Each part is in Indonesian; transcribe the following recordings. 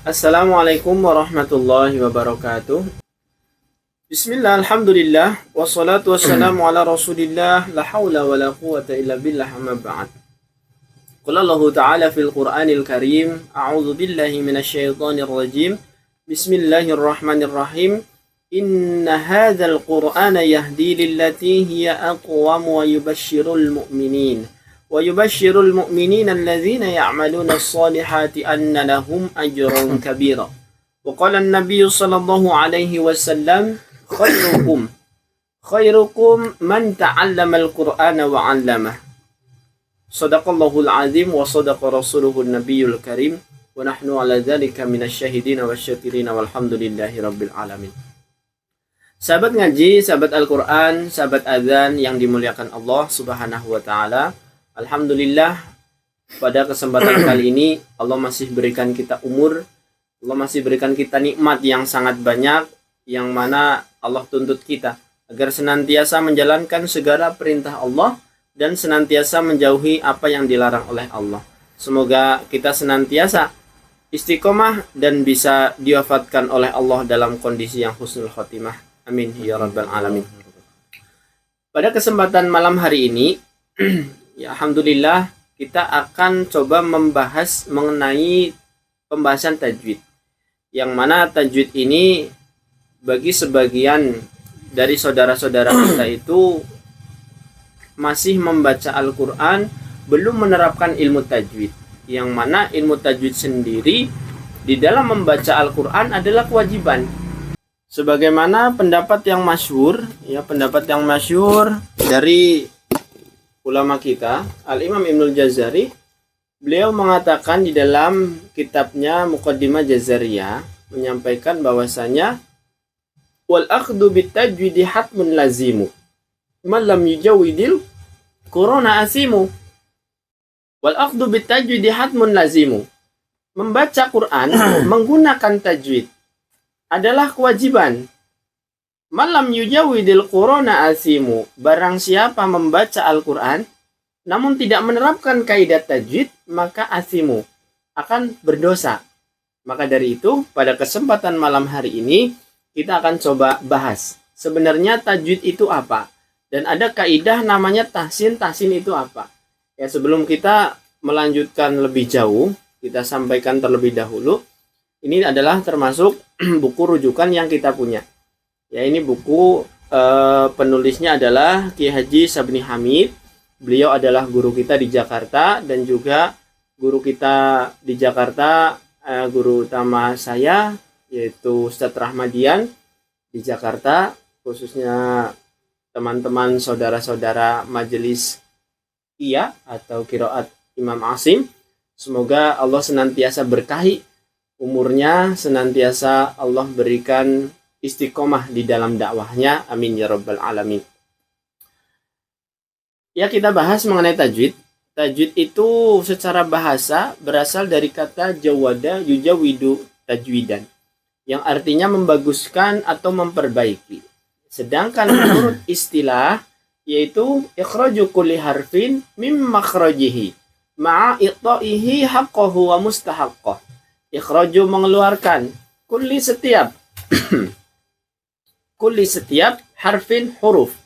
Assalamualaikum warahmatullahi wabarakatuh. Bismillah, alhamdulillah, wassalatu wassalamu ala rasulillah, la hawla wa la quwata illa billah, amma ba'd. Qala Allah Ta'ala fil Qur'anil Karim, a'udzu billahi minasy syaithanir rajim. Bismillahirrahmanirrahim. Inna hadzal Qur'ana yahdi lillati hiya aqwam wa yubashshirul mu'minin. ويبشر المؤمنين الذين يعملون الصالحات أن لهم أجرا كبيرا وقال النبي صلى الله عليه وسلم خيركم من تعلم القرآن وعلمه صدق الله العظيم وصدق رسوله النبي الكريم ونحن على ذلك من الشاهدين والشاكرين والحمد لله رب العالمين. Sahabat ngaji, sahabat Al-Quran, sahabat azan yang dimuliakan Allah Subhanahu wa Ta'ala, alhamdulillah, pada kesempatan kali ini Allah masih berikan kita umur, Allah masih berikan kita nikmat yang sangat banyak, yang mana Allah tuntut kita agar senantiasa menjalankan segala perintah Allah dan senantiasa menjauhi apa yang dilarang oleh Allah. Semoga kita senantiasa istiqomah dan bisa diwafatkan oleh Allah dalam kondisi yang husnul khotimah. Amin ya rabbal alamin. Pada kesempatan malam hari ini ya, alhamdulillah, kita akan coba membahas mengenai pembahasan tajwid. Yang mana tajwid ini bagi sebagian dari saudara-saudara kita itu masih membaca Al-Quran, belum menerapkan ilmu tajwid. Yang mana ilmu tajwid sendiri di dalam membaca Al-Quran adalah kewajiban. Sebagaimana pendapat yang masyhur, ya, pendapat yang masyhur dari ulama kita, Al-Imam Ibnul Jazari, beliau mengatakan di dalam kitabnya Muqaddimah Jazariyah, menyampaikan bahwasanya wal akhdhu bit tajwidi hatmun lazimu man lam yujawidil qur'ana asimu. Wal akhdhu bit tajwidi hatmun lazimu, membaca Quran menggunakan tajwid adalah kewajiban. Malam yujawidil qur'ana asimu, barang siapa membaca Al-Quran namun tidak menerapkan kaidah tajwid, maka asimu, akan berdosa. Maka dari itu pada kesempatan malam hari ini kita akan coba bahas sebenarnya tajwid itu apa, dan ada kaidah namanya tahsin. Tahsin itu apa? Ya, sebelum kita melanjutkan lebih jauh, kita sampaikan terlebih dahulu, ini adalah termasuk buku rujukan yang kita punya. Ya, ini buku penulisnya adalah Ki Haji Sabni Hamid. Beliau adalah guru kita di Jakarta dan juga guru kita di Jakarta, guru utama saya yaitu Ustadz Rahmadian di Jakarta, khususnya teman-teman saudara-saudara majelis Iya atau Qiraat Imam Asim. Semoga Allah senantiasa berkahi umurnya, senantiasa Allah berikan istiqomah di dalam dakwahnya, amin ya rabbal alamin. Ya, kita bahas mengenai tajwid. Tajwid itu secara bahasa berasal dari kata jawada yujawidu tajwidan, yang artinya membaguskan atau memperbaiki. Sedangkan menurut istilah yaitu ikhraju kulli harfin mim makhrajihi ma'a itta'ihi haqqahu wa mustahaqqah. Ikhraju mengeluarkan, kulli setiap kulli setiap harfin huruf.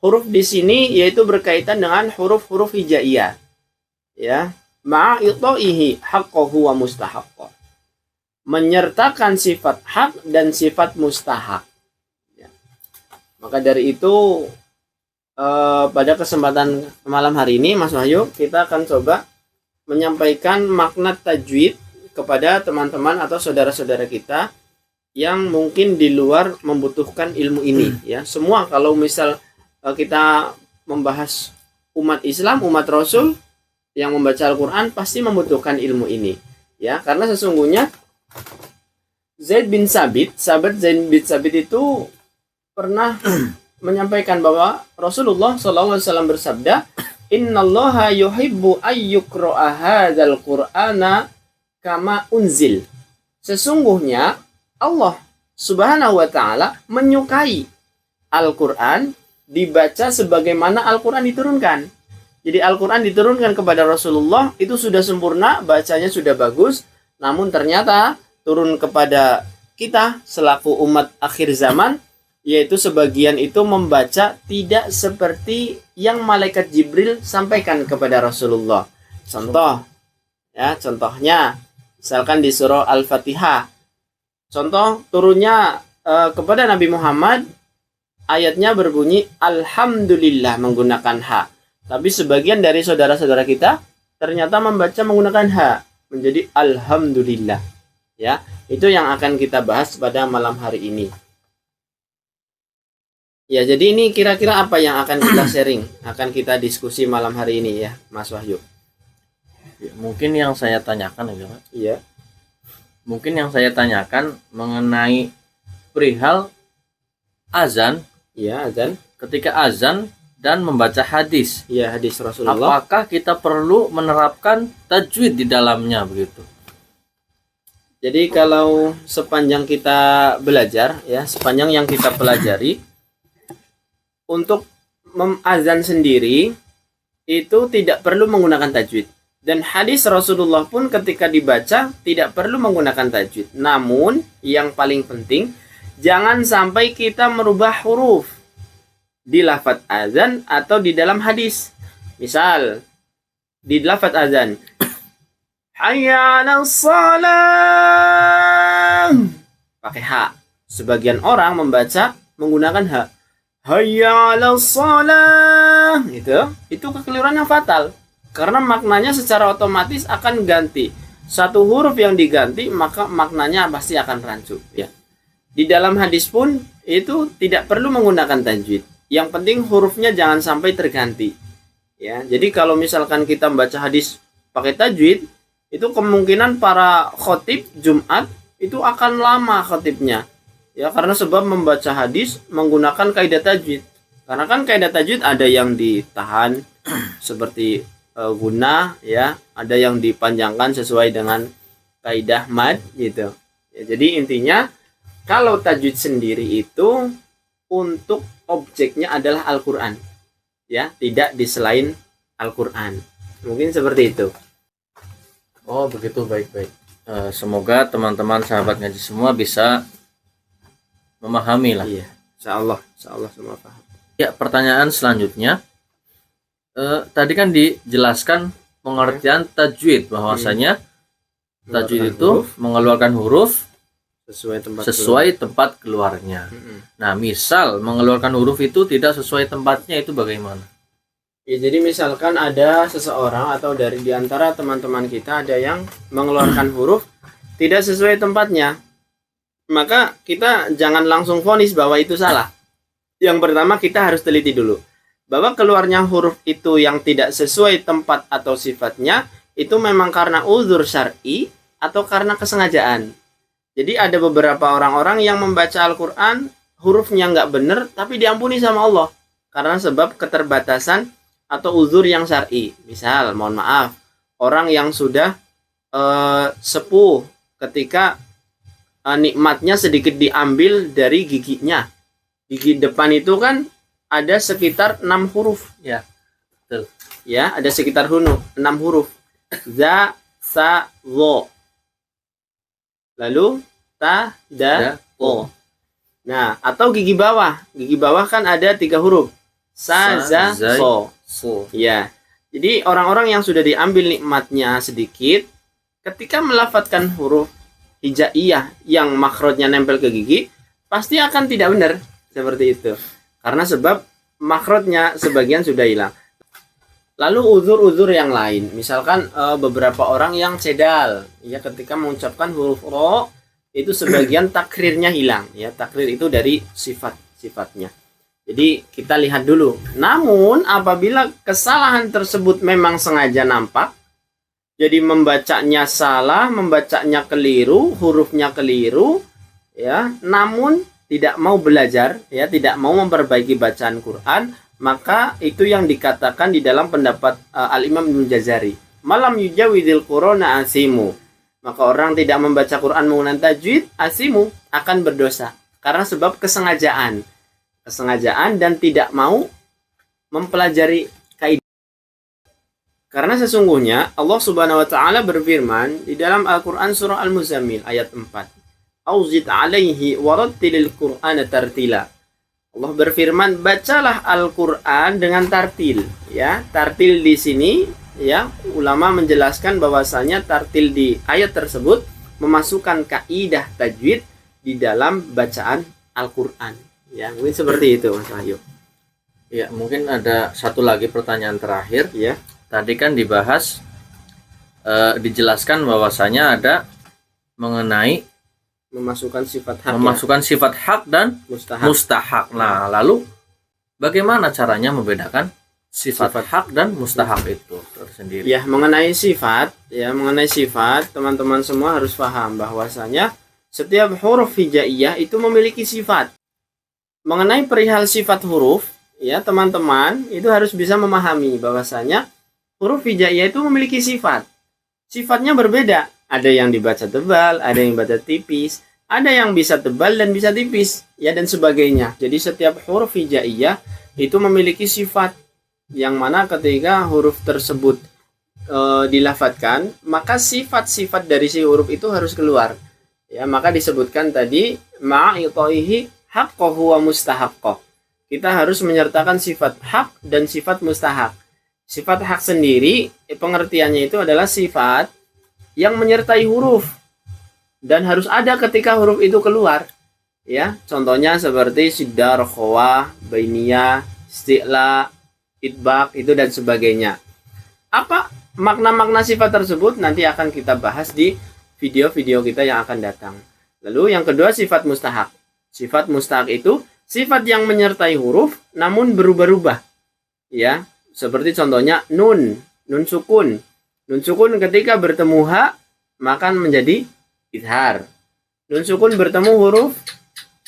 Huruf di sini yaitu berkaitan dengan huruf-huruf hijaiyah. Ya, ma'a ita'ihi haqqahu wa mustahaqqah. Menyertakan sifat hak dan sifat mustahak. Ya. Maka dari itu pada kesempatan malam hari ini Mas Wahyu, kita akan coba menyampaikan makna tajwid kepada teman-teman atau saudara-saudara kita yang mungkin di luar membutuhkan ilmu ini, ya. Semua kalau misal kita membahas umat Islam, umat Rasul yang membaca Al-Quran pasti membutuhkan ilmu ini, ya. Karena sesungguhnya Zaid bin Sabit, sahabat Zaid bin Sabit itu pernah menyampaikan bahwa Rasulullah SAW bersabda, Innallaha yuhibbu ayyukra'a hadzal Qur'ana kama unzil. Sesungguhnya Allah Subhanahu wa Ta'ala menyukai Al-Quran dibaca sebagaimana Al-Quran diturunkan. Jadi Al-Quran diturunkan kepada Rasulullah itu sudah sempurna, bacanya sudah bagus, namun ternyata turun kepada kita selaku umat akhir zaman, yaitu sebagian itu membaca tidak seperti yang malaikat Jibril sampaikan kepada Rasulullah. Contohnya misalkan di surah Al-Fatihah, contoh turunnya kepada Nabi Muhammad, ayatnya berbunyi Alhamdulillah menggunakan ha. Tapi sebagian dari saudara-saudara kita ternyata membaca menggunakan ha, menjadi Alhamdulillah. Ya, itu yang akan kita bahas pada malam hari ini. Ya, jadi ini kira-kira apa yang akan kita sharing, akan kita diskusi malam hari ini ya, Mas Wahyu. Ya, mungkin yang saya tanyakan ya, Pak. Iya. Mungkin yang saya tanyakan mengenai perihal azan. Iya, azan. Ketika azan dan membaca hadis. Iya, hadis Rasulullah. Apakah kita perlu menerapkan tajwid di dalamnya begitu? Jadi kalau sepanjang kita belajar ya, sepanjang yang kita pelajari, untuk azan sendiri itu tidak perlu menggunakan tajwid. Dan hadis Rasulullah pun ketika dibaca tidak perlu menggunakan tajwid. Namun yang paling penting, jangan sampai kita merubah huruf di lafaz azan atau di dalam hadis. Misal di lafaz azan, hayya 'alas shalah, pakai ha. Sebagian orang membaca menggunakan ha. Hayya 'alas shalah. Itu kekeliruan yang fatal. Karena maknanya secara otomatis akan ganti. Satu huruf yang diganti, maka maknanya pasti akan rancu. Ya. Di dalam hadis pun itu tidak perlu menggunakan tajwid. Yang penting hurufnya jangan sampai terganti. Ya, jadi kalau misalkan kita membaca hadis pakai tajwid, itu kemungkinan para khotib Jumat itu akan lama khotibnya. Ya, karena sebab membaca hadis menggunakan kaidah tajwid. Karena kan kaidah tajwid ada yang ditahan seperti guna, ya, ada yang dipanjangkan sesuai dengan kaidah mad gitu. Ya, jadi intinya kalau tajwid sendiri itu untuk objeknya adalah Al-Qur'an. Ya, tidak di selain Al-Qur'an. Mungkin seperti itu. Oh, begitu, baik-baik. Semoga teman-teman sahabat ngaji semua bisa memahami lah. Iya, insyaallah semua paham. Ya, pertanyaan selanjutnya. Tadi kan dijelaskan pengertian tajwid, bahwasanya tajwid itu mengeluarkan huruf sesuai tempat keluarnya. Nah, misal mengeluarkan huruf itu tidak sesuai tempatnya, itu bagaimana? Ya, jadi misalkan ada seseorang atau dari diantara teman-teman kita ada yang mengeluarkan huruf tidak sesuai tempatnya, maka kita jangan langsung vonis bahwa itu salah. Yang pertama kita harus teliti dulu bahwa keluarnya huruf itu yang tidak sesuai tempat atau sifatnya itu memang karena uzur syar'i atau karena kesengajaan. Jadi ada beberapa orang-orang yang membaca Al-Quran hurufnya nggak benar tapi diampuni sama Allah karena sebab keterbatasan atau uzur yang syar'i. Misal, mohon maaf, orang yang sudah sepuh ketika nikmatnya sedikit diambil dari giginya. Gigi depan itu kan ada sekitar 6 huruf. Ya, betul. Ya, ada sekitar 6 huruf. Za, sa, lo. Lalu ta, da, o. Nah, atau gigi bawah. Gigi bawah kan ada 3 huruf. Sa, za, so. Ya. Jadi orang-orang yang sudah diambil nikmatnya sedikit, ketika melafadzkan huruf hijaiyah yang makhrajnya nempel ke gigi, pasti akan tidak benar seperti itu. Karena sebab makhrajnya sebagian sudah hilang. Lalu uzur-uzur yang lain, misalkan beberapa orang yang cedal, ya, ketika mengucapkan huruf ro itu sebagian takrirnya hilang, ya. Takrir itu dari sifat-sifatnya. Jadi kita lihat dulu. Namun apabila kesalahan tersebut memang sengaja nampak, jadi membacanya salah, membacanya keliru, hurufnya keliru, ya, namun tidak mau belajar, ya, tidak mau memperbaiki bacaan Quran, maka itu yang dikatakan di dalam pendapat Al-Imam Ibnu Jazari, malam yujawidil Qur'ana asimu. Maka orang tidak membaca Quran menggunakan tajwid, asimu, akan berdosa karena sebab kesengajaan dan tidak mau mempelajari kaidah. Karena sesungguhnya Allah Subhanahu wa taala berfirman di dalam Al-Qur'an surah Al-Muzammil ayat 4. Auzid 'alaihi warattilil Qur'ana tartila. Allah berfirman, bacalah Al-Qur'an dengan tartil, ya. Tartil di sini, ya, ulama menjelaskan bahwasanya tartil di ayat tersebut memasukkan kaidah tajwid di dalam bacaan Al-Qur'an. Ya, mungkin seperti itu Mas Wahyu. Ya, mungkin ada satu lagi pertanyaan terakhir. Ya. Tadi kan dibahas, dijelaskan bahwasanya ada mengenai Memasukkan sifat hak, memasukkan sifat hak dan mustahak. mustahak. Nah, lalu bagaimana caranya membedakan sifat hak dan mustahak itu tersendiri? Ya, mengenai sifat, teman-teman semua harus paham bahwasanya setiap huruf hijaiyah itu memiliki sifat. Mengenai perihal sifat huruf, ya, teman-teman itu harus bisa memahami bahwasanya huruf hijaiyah itu memiliki sifat. Sifatnya berbeda. Ada yang dibaca tebal, ada yang baca tipis, ada yang bisa tebal dan bisa tipis, ya, dan sebagainya. Jadi setiap huruf hijaiyah itu memiliki sifat yang mana ketika huruf tersebut dilafadzkan, maka sifat-sifat dari si huruf itu harus keluar. Ya, maka disebutkan tadi ma'itaihi haqqahu wa mustahaqqah. Kita harus menyertakan sifat hak dan sifat mustahak. Sifat hak sendiri pengertiannya itu adalah sifat yang menyertai huruf dan harus ada ketika huruf itu keluar. Ya, contohnya seperti siddar, khawah, bainiyah, isti'la, itbaq itu dan sebagainya. Apa makna-makna sifat tersebut nanti akan kita bahas di video-video kita yang akan datang. Lalu yang kedua sifat mustahak. Sifat mustahak itu sifat yang menyertai huruf namun berubah-ubah. Ya, seperti contohnya nun sukun. Nun sukun ketika bertemu ha maka menjadi idhar. Nun sukun bertemu huruf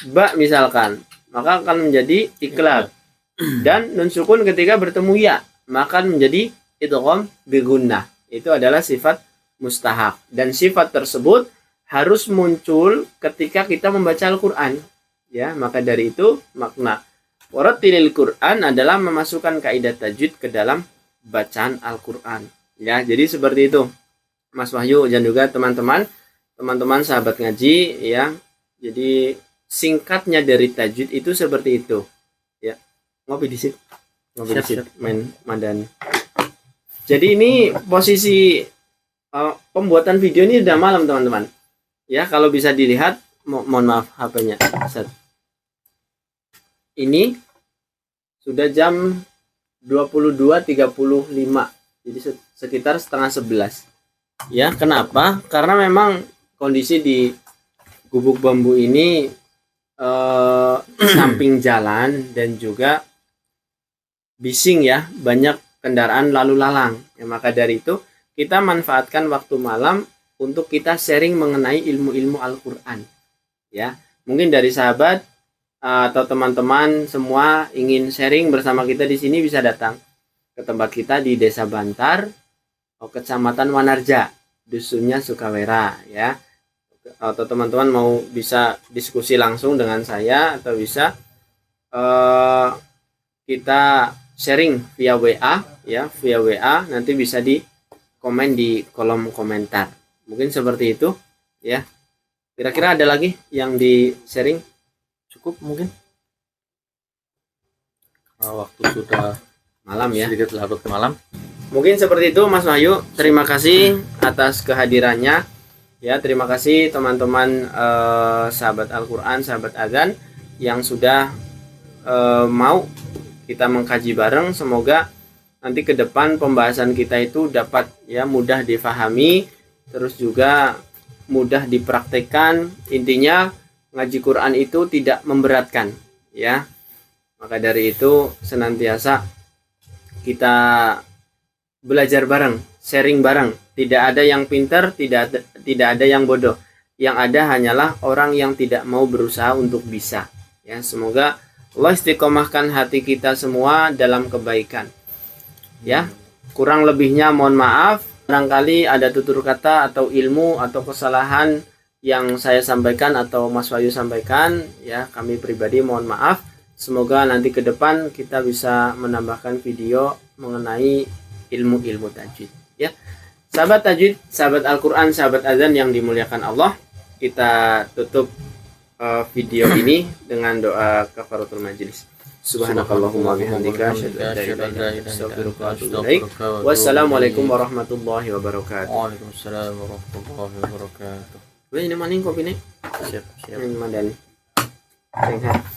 ba misalkan, maka akan menjadi iqlab. Dan nun sukun ketika bertemu ya, maka menjadi idgham bi gunnah. Itu adalah sifat mustahak dan sifat tersebut harus muncul ketika kita membaca Al-Qur'an. Ya, maka dari itu makna warattilil Qur'an adalah memasukkan kaidah tajwid ke dalam bacaan Al-Qur'an. Ya, jadi seperti itu Mas Wahyu dan juga teman-teman sahabat ngaji, ya. Jadi singkatnya dari tajwid itu seperti itu. Ya. Ngopi di situ. Main Madani. Jadi ini posisi pembuatan video ini udah malam teman-teman. Ya, kalau bisa dilihat, mohon maaf HP-nya. Ini sudah jam 22.35. Jadi sekitar setengah 11. Ya, kenapa? Karena memang kondisi di Gubuk Bambu ini samping jalan dan juga bising, ya, banyak kendaraan lalu lalang. Ya, maka dari itu kita manfaatkan waktu malam untuk kita sharing mengenai ilmu-ilmu Al-Qur'an. Ya, mungkin dari sahabat atau teman-teman semua ingin sharing bersama kita di sini bisa datang ke tempat kita di Desa Bantar, Kecamatan Wanarja, dusunnya Sukawera, ya. Atau teman-teman mau bisa diskusi langsung dengan saya atau bisa kita sharing via WA, ya, via WA, nanti bisa di komen di kolom komentar. Mungkin seperti itu, ya. Kira-kira ada lagi yang di sharing? Cukup mungkin. Waktu sudah malam, ya. Sedikit larut malam. Mungkin seperti itu Mas Wahyu. Terima kasih atas kehadirannya. Ya, terima kasih teman-teman sahabat Al-Qur'an, sahabat azan yang sudah mau kita mengkaji bareng. Semoga nanti ke depan pembahasan kita itu dapat, ya, mudah difahami, terus juga mudah dipraktekkan. Intinya ngaji Quran itu tidak memberatkan, ya. Maka dari itu senantiasa kita belajar bareng, sharing bareng. Tidak ada yang pintar, tidak ada yang bodoh. Yang ada hanyalah orang yang tidak mau berusaha untuk bisa. Ya, semoga Allah istiqomahkan hati kita semua dalam kebaikan. Ya, kurang lebihnya mohon maaf. Barangkali ada tutur kata atau ilmu atau kesalahan yang saya sampaikan atau Mas Wahyu sampaikan, ya, kami pribadi mohon maaf. Semoga nanti ke depan kita bisa menambahkan video mengenai ilmu-ilmu tajwid ya. Sahabat tajwid, sahabat Al-Qur'an, sahabat azan yang dimuliakan Allah, kita tutup video ini dengan doa kafaratul majlis. Subhanakallahumma bihamdika asyhadu an la ilaha illa anta astaghfiruka wa atubu ilaik. Wassalamualaikum warahmatullahi wabarakatuh. Waalaikumsalam warahmatullahi wabarakatuh. Ini maning kopi nih. Siap. Ini mandani. Sehat.